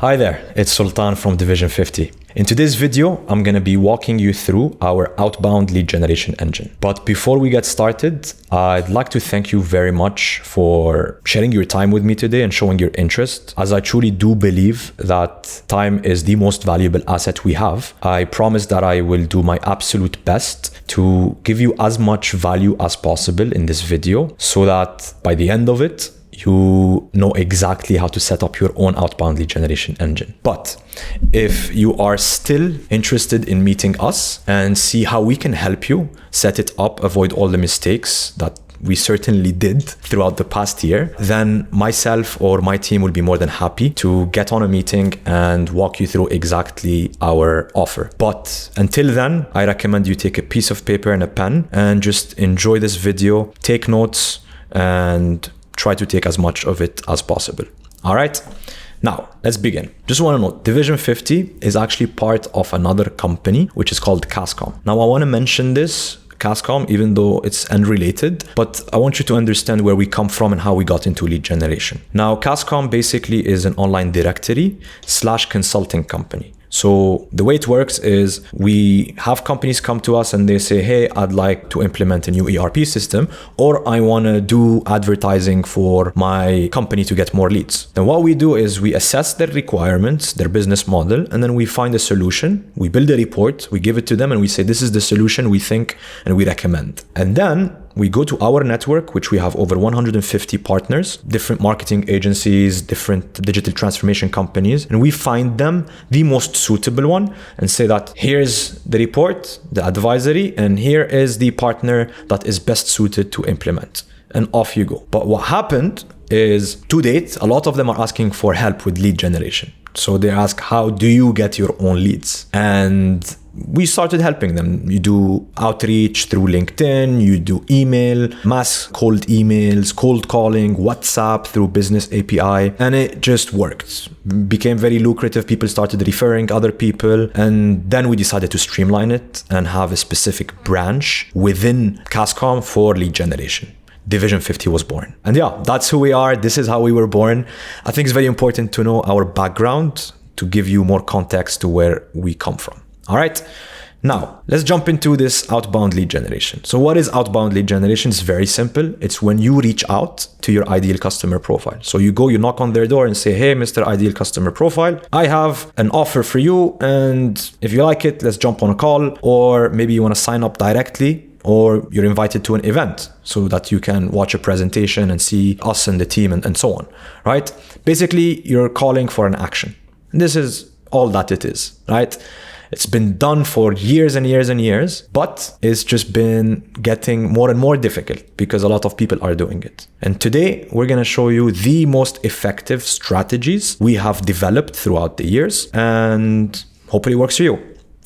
Hi there, it's Soltane from Division 50. In today's video, I'm going to be walking you through our Outbound Lead Generation Engine. But before we get started, I'd like to thank you very much for sharing your time with me today and showing your interest, as I truly do believe that time is the most valuable asset we have. I promise that I will do my absolute best to give you as much value as possible in this video so that by the end of it, you know exactly how to set up your own outbound lead generation engine. But if you are still interested in meeting us and see how we can help you set it up, avoid all the mistakes that we certainly did throughout the past year, then myself or my team will be more than happy to get on a meeting and walk you through exactly our offer. But until then, I recommend you take a piece of paper and a pen and just enjoy this video, take notes, and try to take as much of it as possible. All right, now let's begin. Just want to note, Division 50 is actually part of another company, which is called Cascom. Now I want to mention this, Cascom, even though it's unrelated, but I want you to understand where we come from and how we got into lead generation. Now, Cascom basically is an online directory / consulting company. So the way it works is we have companies come to us and they say, hey, I'd like to implement a new ERP system, or I want to do advertising for my company to get more leads. Then what we do is we assess their requirements, their business model, and then we find a solution. We build a report, we give it to them, and we say, this is the solution we think and we recommend. And then we go to our network, which we have over 150 partners, different marketing agencies, different digital transformation companies, and we find them the most suitable one and say that here's the report, the advisory, and here is the partner that is best suited to implement. And off you go. But what happened is, to date, a lot of them are asking for help with lead generation. So they ask, how do you get your own leads? And we started helping them. You do outreach through LinkedIn, you do email, mass cold emails, cold calling, WhatsApp through business API, and it just worked. Became very lucrative. People started referring other people, and then we decided to streamline it and have a specific branch within Cascom for lead generation. Division 50 was born. And yeah, that's who we are. This is how we were born. I think it's very important to know our background to give you more context to where we come from. All right, now let's jump into this outbound lead generation. So what is outbound lead generation? It's very simple. It's when you reach out to your ideal customer profile. So you knock on their door and say, hey, Mr. Ideal Customer Profile, I have an offer for you. And if you like it, let's jump on a call, or maybe you want to sign up directly, or you're invited to an event so that you can watch a presentation and see us and the team and so on, right? Basically, you're calling for an action. And this is all that it is, right? It's been done for years and years and years, but it's just been getting more and more difficult because a lot of people are doing it. And today, we're going to show you the most effective strategies we have developed throughout the years, and hopefully it works for you.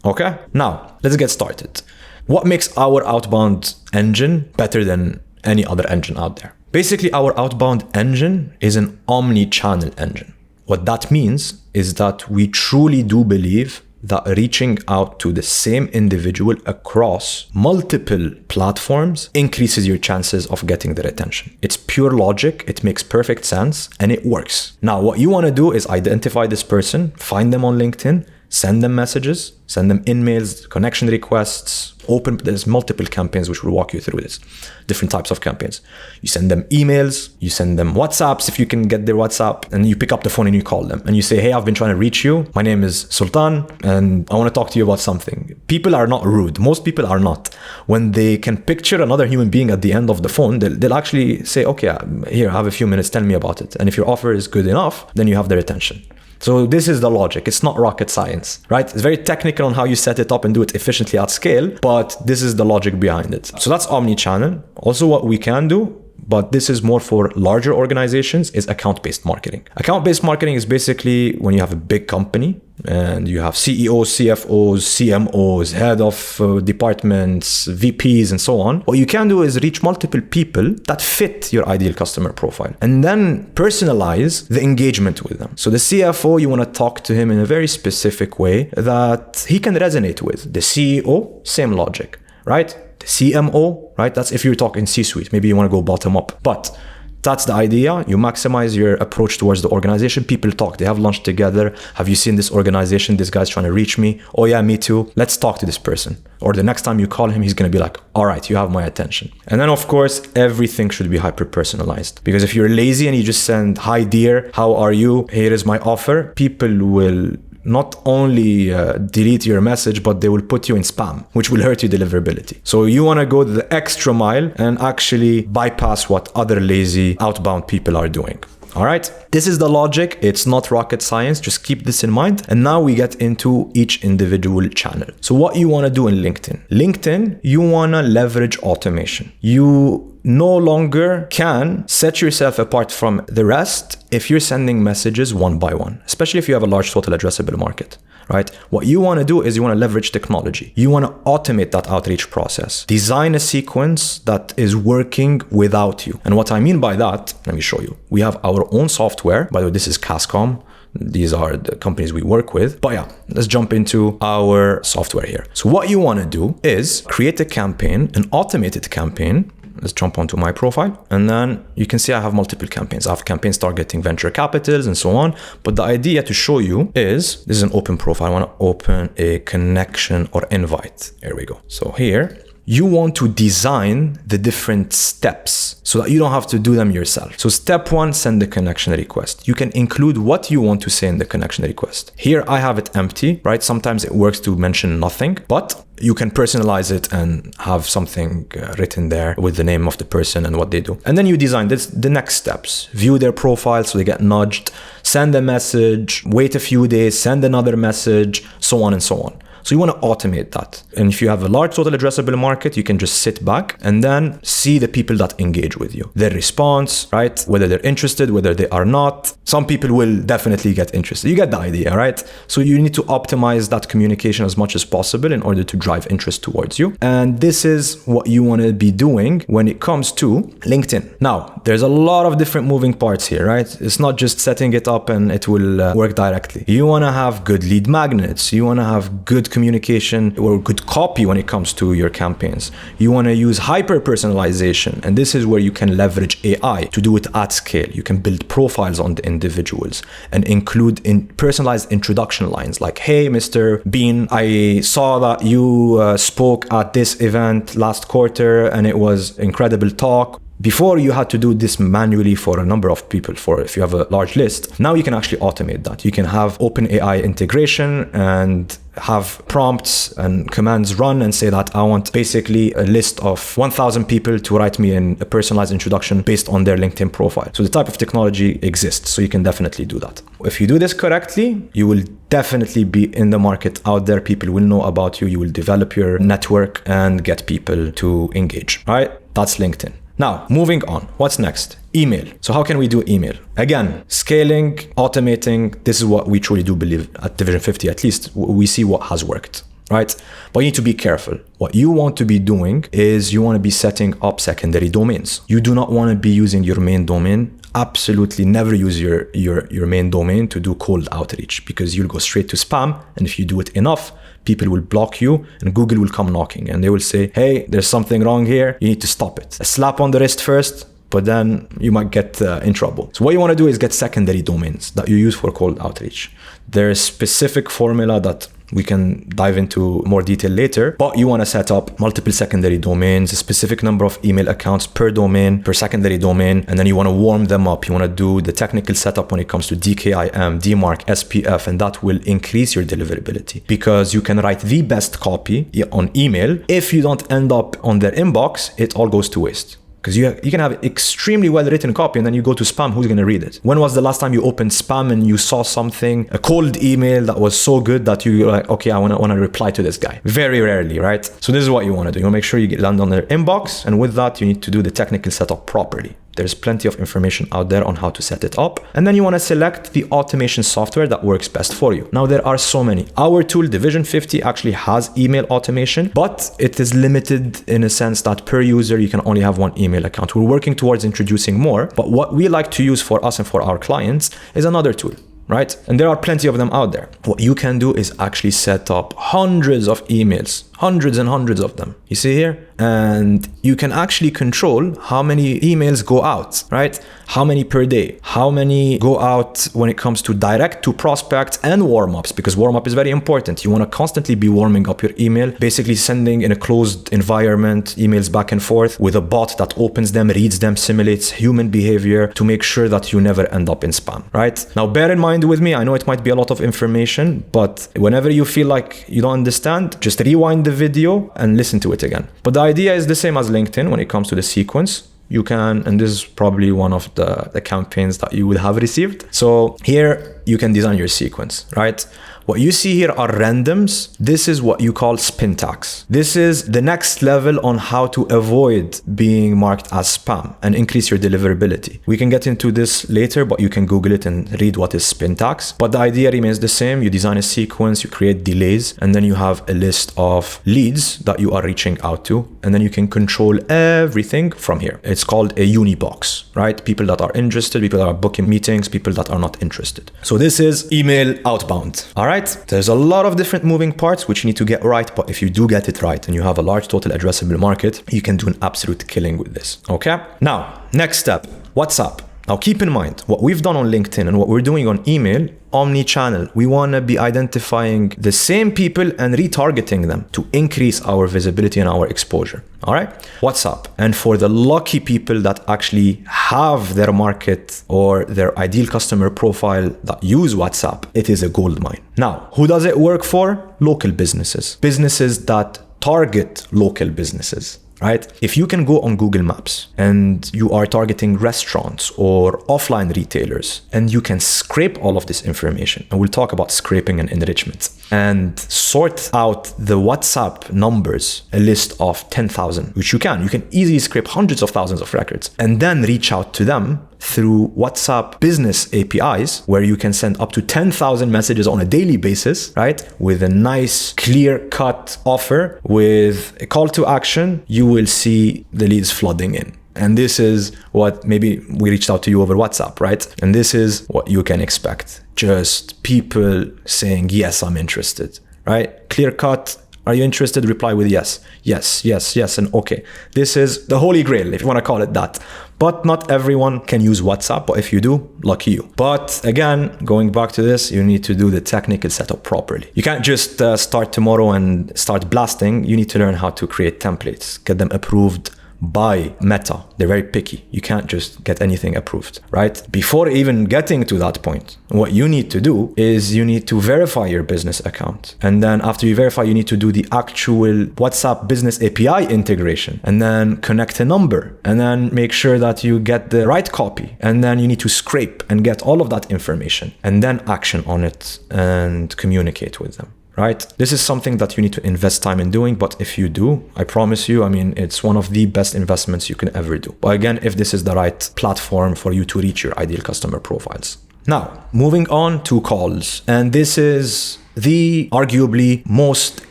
Okay? Now, let's get started. What makes our outbound engine better than any other engine out there? Basically, our outbound engine is an omni-channel engine. What that means is that we truly do believe that reaching out to the same individual across multiple platforms increases your chances of getting their attention. It's pure logic, it makes perfect sense, and it works. Now, what you want to do is identify this person, find them on LinkedIn, send them messages, send them emails, connection requests, there's multiple campaigns which will walk you through this, different types of campaigns. You send them emails, you send them WhatsApps if you can get their WhatsApp, and you pick up the phone and you call them and you say, hey, I've been trying to reach you. My name is Sultan and I want to talk to you about something. People are not rude. Most people are not. When they can picture another human being at the end of the phone, they'll actually say, okay, here, have a few minutes, tell me about it. And if your offer is good enough, then you have their attention. So this is the logic. It's not rocket science, right? It's very technical on how you set it up and do it efficiently at scale, but this is the logic behind it. So that's omni-channel. Also, what we can do, but this is more for larger organizations, is account-based marketing. Account-based marketing is basically when you have a big company and you have CEOs, CFOs, CMOs, head of departments, VPs, and so on. What you can do is reach multiple people that fit your ideal customer profile and then personalize the engagement with them. So the CFO, you want to talk to him in a very specific way that he can resonate with. The CEO, same logic, right? The CMO, right? That's if you're talking C-suite. Maybe you want to go bottom up. But That's the idea. You maximize your approach towards the organization. People talk, they have lunch together. Have you seen this organization? This guy's trying to reach me. Oh yeah, me too. Let's talk to this person. Or the next time you call him, he's going to be like, all right, you have my attention. And then of course, everything should be hyper personalized. Because if you're lazy and you just send, hi dear, how are you? Here is my offer. People will not only delete your message, but they will put you in spam, which will hurt your deliverability. So you want to go the extra mile and actually bypass what other lazy outbound people are doing. All right, this is the logic. It's not rocket science. Just keep this in mind. And now we get into each individual channel. So what you want to do in LinkedIn, you want to leverage automation. You no longer can set yourself apart from the rest if you're sending messages one by one, especially if you have a large total addressable market. Right? What you want to do is you want to leverage technology. You want to automate that outreach process. Design a sequence that is working without you. And what I mean by that, let me show you. We have our own software. By the way, this is Cascom. These are the companies we work with. But yeah, let's jump into our software here. So what you want to do is create a campaign, an automated campaign. Let's jump onto my profile. And then you can see I have multiple campaigns. I have campaigns targeting venture capitals and so on. But the idea to show you is, this is an open profile. I want to open a connection or invite. Here we go. So here, you want to design the different steps so that you don't have to do them yourself. So step one, send the connection request. You can include what you want to say in the connection request. Here I have it empty, right? Sometimes it works to mention nothing, but you can personalize it and have something written there with the name of the person and what they do. And then you design the next steps. View their profile so they get nudged, send a message, wait a few days, send another message, so on and so on. So you want to automate that. And if you have a large total addressable market, you can just sit back and then see the people that engage with you. Their response, right? Whether they're interested, whether they are not. Some people will definitely get interested. You get the idea, right? So you need to optimize that communication as much as possible in order to drive interest towards you. And this is what you want to be doing when it comes to LinkedIn. Now, there's a lot of different moving parts here, right? It's not just setting it up and it will work directly. You want to have good lead magnets. You want to have good communication or good copy when it comes to your campaigns. You want to use hyper personalization, and this is where you can leverage AI to do it at scale. You can build profiles on the individuals and include personalized introduction lines like, hey, Mr. Bean, I saw that you spoke at this event last quarter and it was incredible talk. Before you had to do this manually for a number of people, for if you have a large list. Now you can actually automate that. You can have OpenAI integration and have prompts and commands run and say that I want basically a list of 1,000 people to write me in a personalized introduction based on their LinkedIn profile. So the type of technology exists, so you can definitely do that. If you do this correctly, you will definitely be in the market out there. People will know about you. You will develop your network and get people to engage. All right, that's LinkedIn. Now, moving on, what's next? Email. So how can we do email? Again, scaling, automating, this is what we truly do believe at Division 50, at least we see what has worked, right? But you need to be careful. What you want to be doing is you want to be setting up secondary domains. You do not want to be using your main domain. Absolutely never use your main domain to do cold outreach, because you'll go straight to spam. And if you do it enough, people will block you and Google will come knocking and they will say, hey, there's something wrong here. You need to stop it. A slap on the wrist first, but then you might get in trouble. So what you want to do is get secondary domains that you use for cold outreach. There's specific formula that we can dive into more detail later, but you want to set up multiple secondary domains, a specific number of email accounts per domain, per secondary domain, and then you want to warm them up. You want to do the technical setup when it comes to DKIM, DMARC, SPF, and that will increase your deliverability because you can write the best copy on email. If you don't end up on their inbox, it all goes to waste. Because you can have extremely well-written copy and then you go to spam, who's going to read it? When was the last time you opened spam and you saw something, a cold email that was so good that you're like, okay, I want to reply to this guy? Very rarely, right? So this is what you want to do. You want to make sure you land on their inbox, and with that, you need to do the technical setup properly. There's plenty of information out there on how to set it up. And then you want to select the automation software that works best for you. Now, there are so many. Our tool, Division 50, actually has email automation, but it is limited in a sense that per user, you can only have one email account. We're working towards introducing more, but what we like to use for us and for our clients is another tool, right? And there are plenty of them out there. What you can do is actually set up hundreds of emails, hundreds and hundreds of them. You see here? And you can actually control how many emails go out, right? How many per day, how many go out when it comes to direct to prospects and warm-ups, because warm-up is very important. You want to constantly be warming up your email, basically sending in a closed environment emails back and forth with a bot that opens them, reads them, simulates human behavior to make sure that you never end up in spam, right? Now, bear in mind with me, I know it might be a lot of information, but whenever you feel like you don't understand, just rewind the video and listen to it again. But the idea is the same as LinkedIn when it comes to the sequence. You can, and this is probably one of the campaigns that you would have received. So here you can design your sequence, right? What you see here are randoms. This is what you call spin tags. This is the next level on how to avoid being marked as spam and increase your deliverability. We can get into this later, but you can Google it and read what is spin tags. But the idea remains the same. You design a sequence, you create delays, and then you have a list of leads that you are reaching out to. And then you can control everything from here. It's called a uni box, right? People that are interested, people that are booking meetings, people that are not interested. So this is email outbound, all right? There's a lot of different moving parts which you need to get right, but if you do get it right and you have a large total addressable market, you can do an absolute killing with this, okay? Now, next step, WhatsApp. Now keep in mind, what we've done on LinkedIn and what we're doing on email, omni-channel, we want to be identifying the same people and retargeting them to increase our visibility and our exposure. All right, WhatsApp. And for the lucky people that actually have their market or their ideal customer profile that use WhatsApp, it is a gold mine. Now, who does it work for? Local businesses. Businesses that target local businesses. Right? If you can go on Google Maps and you are targeting restaurants or offline retailers and you can scrape all of this information, and we'll talk about scraping and enrichment, and sort out the WhatsApp numbers, a list of 10,000, which you can easily scrape hundreds of thousands of records and then reach out to them through WhatsApp business APIs, where you can send up to 10,000 messages on a daily basis, right? With a nice clear-cut offer with a call to action, you will see the leads flooding in. And this is what maybe we reached out to you over WhatsApp, right? And this is what you can expect. Just people saying, yes, I'm interested, right? Clear cut. Are you interested? Reply with yes, yes, yes, yes, and okay. This is the holy grail, if you want to call it that. But not everyone can use WhatsApp, but if you do, lucky you. But again, going back to this, you need to do the technical setup properly. You can't just start tomorrow and start blasting. You need to learn how to create templates, get them approved by Meta. They're very picky. You can't just get anything approved, right? Before even getting to that point, what you need to do is you need to verify your business account. And then after you verify, you need to do the actual WhatsApp business API integration and then connect a number and then make sure that you get the right copy. And then you need to scrape and get all of that information and then action on it and communicate with them. Right? This is something that you need to invest time in doing, but if you do, I promise you, it's one of the best investments you can ever do. But again, if this is the right platform for you to reach your ideal customer profiles. Now, moving on to calls, and this is the arguably most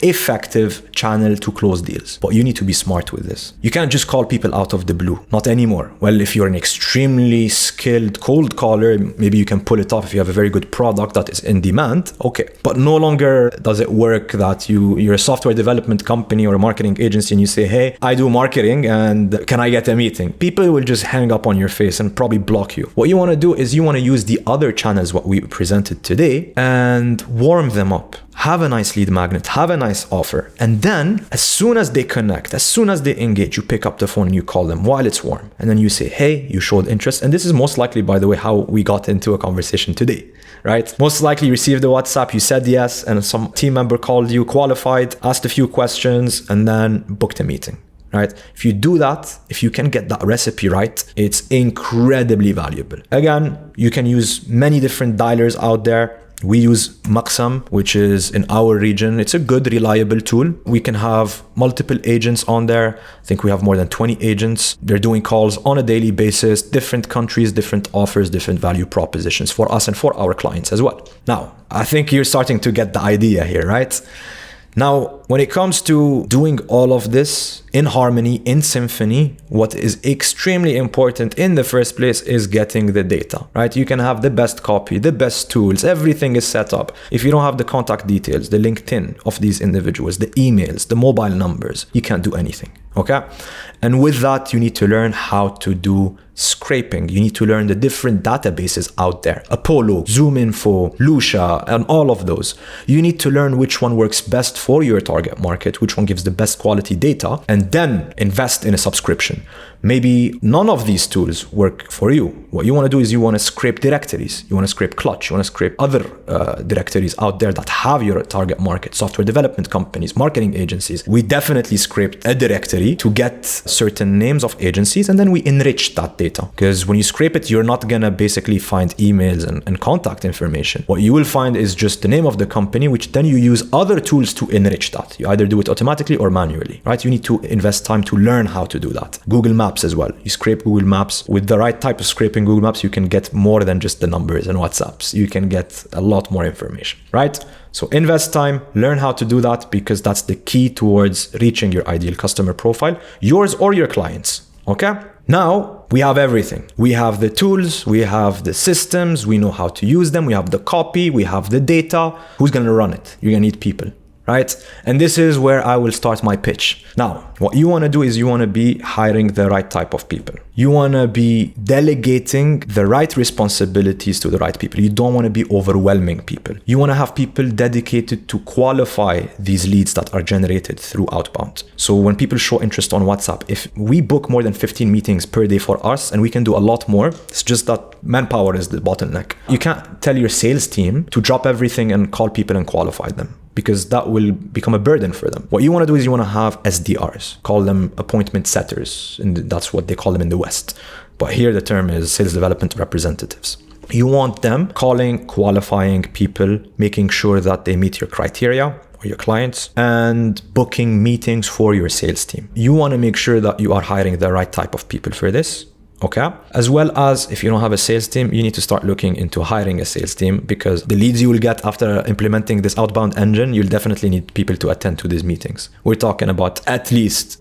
effective channel to close deals. But you need to be smart with this. You can't just call people out of the blue. Not anymore. Well, if you're an extremely skilled cold caller, maybe you can pull it off if you have a very good product that is in demand. Okay. But no longer does it work that you're a software development company or a marketing agency and you say, hey, I do marketing and can I get a meeting? People will just hang up on your face and probably block you. What you want to do is you want to use the other channels, what we presented today, and warm them up. Have a nice lead magnet, have a nice offer. And then as soon as they connect, as soon as they engage, you pick up the phone and you call them while it's warm. And then you say, hey, you showed interest. And this is most likely, by the way, how we got into a conversation today, right? Most likely you received the WhatsApp, you said yes, and some team member called you, qualified, asked a few questions, and then booked a meeting. Right? If you do that, if you can get that recipe right, it's incredibly valuable. Again, you can use many different dialers out there. We use Maxam, which is in our region. It's a good, reliable tool. We can have multiple agents on there. I think we have more than 20 agents. They're doing calls on a daily basis, different countries, different offers, different value propositions for us and for our clients as well. Now, I think you're starting to get the idea here, right? Now, when it comes to doing all of this in harmony, in symphony, what is extremely important in the first place is getting the data, right? You can have the best copy, the best tools, everything is set up. If you don't have the contact details, the LinkedIn of these individuals, the emails, the mobile numbers, you can't do anything, okay? And with that, you need to learn how to do scraping. You need to learn the different databases out there. Apollo, ZoomInfo, Lucia, and all of those. You need to learn which one works best for your target market, which one gives the best quality data, and then invest in a subscription. Maybe none of these tools work for you. What you want to do is you want to scrape directories. You want to scrape Clutch. You want to scrape other directories out there that have your target market, software development companies, marketing agencies. We definitely scraped a directory to get certain names of agencies, and then we enriched that data. Because when you scrape it, you're not going to basically find emails and contact information. What you will find is just the name of the company, which then you use other tools to enrich that. You either do it automatically or manually, right? You need to invest time to learn how to do that. Google Maps as well. You scrape Google Maps. With the right type of scraping Google Maps, you can get more than just the numbers and WhatsApps. You can get a lot more information, right? So invest time, learn how to do that, because that's the key towards reaching your ideal customer profile, yours or your clients, okay? Now we have everything. We have the tools, we have the systems, we know how to use them, we have the copy, we have the data. Who's gonna run it? You're gonna need people, right? And this is where I will start my pitch. Now, what you wanna do is you wanna be hiring the right type of people. You wanna be delegating the right responsibilities to the right people. You don't wanna be overwhelming people. You wanna have people dedicated to qualify these leads that are generated through outbound. So when people show interest on WhatsApp, if we book more than 15 meetings per day for us, and we can do a lot more, it's just that manpower is the bottleneck. You can't tell your sales team to drop everything and call people and qualify them, because that will become a burden for them. What you want to do is you want to have SDRs, call them appointment setters, and that's what they call them in the West. But here the term is sales development representatives. You want them calling, qualifying people, making sure that they meet your criteria or your clients, and booking meetings for your sales team. You want to make sure that you are hiring the right type of people for this. Okay. As well as, if you don't have a sales team, you need to start looking into hiring a sales team, because the leads you will get after implementing this outbound engine, you'll definitely need people to attend to these meetings. We're talking about at least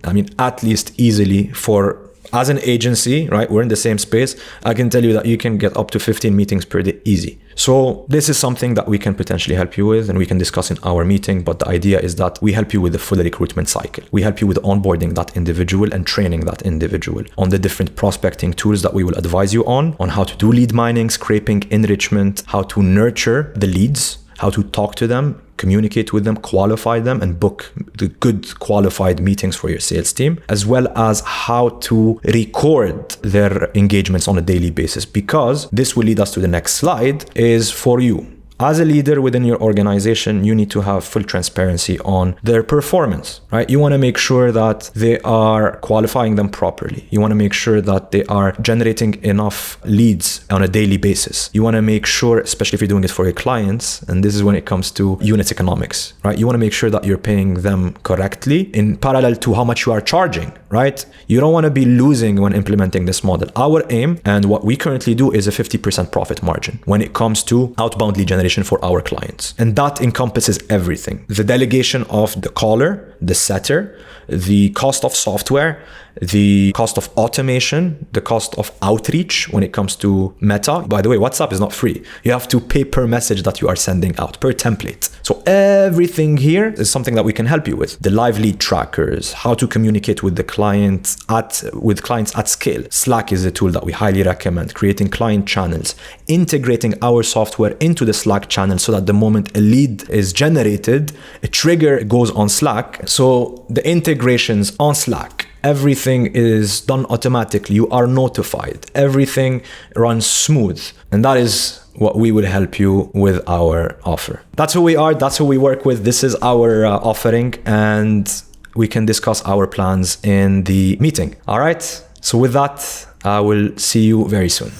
easily for, as an agency, right? We're in the same space. I can tell you that you can get up to 15 meetings per day easy. So this is something that we can potentially help you with, and we can discuss in our meeting. But the idea is that we help you with the full recruitment cycle. We help you with onboarding that individual and training that individual on the different prospecting tools that we will advise you on how to do lead mining, scraping, enrichment, how to nurture the leads, how to talk to them, communicate with them, qualify them, and book the good qualified meetings for your sales team, as well as how to record their engagements on a daily basis, because this will lead us to the next slide, is for you. As a leader within your organization, you need to have full transparency on their performance, right? You want to make sure that they are qualifying them properly. You want to make sure that they are generating enough leads on a daily basis. You want to make sure, especially if you're doing it for your clients, and this is when it comes to unit economics, right? You want to make sure that you're paying them correctly in parallel to how much you are charging, right? You don't want to be losing when implementing this model. Our aim, and what we currently do, is a 50% profit margin when it comes to outbound lead generation for our clients. And that encompasses everything: the delegation of the caller, the setter, the cost of software, the cost of automation, the cost of outreach when it comes to Meta. By the way, WhatsApp is not free. You have to pay per message that you are sending out, per template. So everything here is something that we can help you with. The live lead trackers, how to communicate with the clients at scale. Slack is a tool that we highly recommend. Creating client channels, integrating our software into the Slack channel so that the moment a lead is generated, a trigger goes on Slack. So the integrations on Slack, everything is done automatically. You are notified. Everything runs smooth. And that is what we will help you with our offer. That's who we are. That's who we work with. This is our offering, and we can discuss our plans in the meeting. All right. So with that, I will see you very soon.